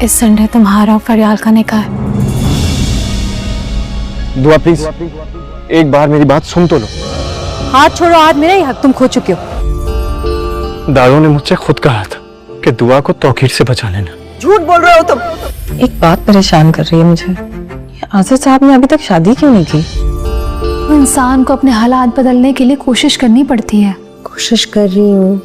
इस संडे तुम्हारा और फरियाल का निकाह है। दुआ प्लीज, एक बार मेरी बात सुन तो लो। हाथ छोड़ो, हाथ मेरा ही हक तुम खो चुके हो। दादू ने मुझसे खुद कहा था कि दुआ को तौकीर से बचा लेना। झूठ बोल रहे हो तुम। एक बात परेशान कर रही है मुझे, आसिफ साहब ने अभी तक शादी क्यों नहीं की? वो इंसान को अपने हालात बदलने के लिए कोशिश करनी पड़ती है। कोशिश कर रही हूँ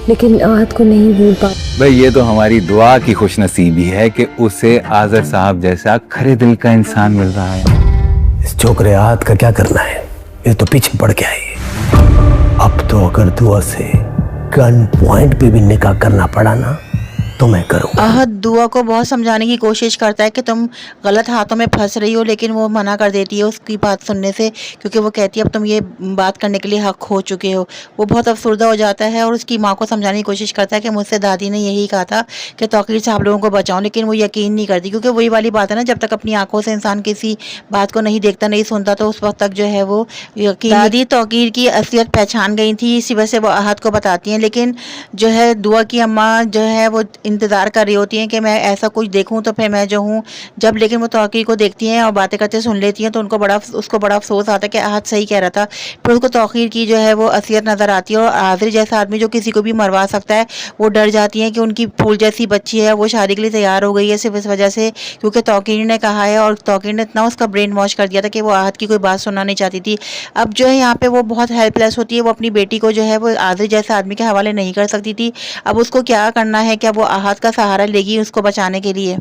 लेकिन आहत को नहीं भूल पा। भाई ये तो हमारी दुआ की खुशनसीबी है कि उसे आज़र साहब जैसा खरे दिल का इंसान मिल रहा है। इस छोकरे आहत का क्या करना है, ये तो पीछे पड़ गया है। अब तो अगर दुआ से गन पॉइंट पे भी निकाह करना पड़ा ना तो मैं करूँगा। आहत दुआ को बहुत समझाने की कोशिश करता है कि तुम गलत हाथों में फंस रही हो, लेकिन वो मना कर देती है उसकी बात सुनने से, क्योंकि वो कहती है अब तुम ये बात करने के लिए हक खो चुके हो। वो बहुत अफसरदा हो जाता है और उसकी माँ को समझाने की कोशिश करता है कि मुझसे दादी ने यही कहा था कि तौकीर से आप लोगों को बचाओ, लेकिन वो यकीन नहीं करती, क्योंकि वही वाली बात है ना, जब तक अपनी आंखों से इंसान किसी बात को नहीं देखता नहीं सुनता तो उस वक्त तक जो है वो यकीन। दादी तौकीर की असलियत पहचान गई थी, इसी वजह से वो आहत को बताती हैं, लेकिन जो है दुआ की अम्मा जो है वो इंतज़ार कर रही होती हैं कि मैं ऐसा कुछ देखूं तो फिर मैं जो हूँ जब, लेकिन वो तौकीर को देखती हैं और बातें करते सुन लेती हैं तो उसको बड़ा अफसोस आता है कि आहत सही कह रहा था। फिर उसको तौकीर की जो है वो असलियत नज़र आती है और आज़िर जैसा आदमी जो किसी को भी मरवा सकता है वो डर जाती हैं कि उनकी फूल जैसी बच्ची है वो शादी के लिए तैयार हो गई है सिर्फ इस वजह से क्योंकि तौकीर ने कहा है, और तौकीर ने इतना उसका ब्रेन वॉश कर दिया था कि वो आहत की कोई बात सुनना नहीं चाहती थी। अब जो है यहाँ पे वो बहुत हेल्पलेस होती है, वो अपनी बेटी को जो है वो आज़िर जैसा आदमी के हवाले नहीं कर सकती थी। अब उसको क्या करना है, क्या वो आहत का सहारा लेगी उसको बचाने के लिए?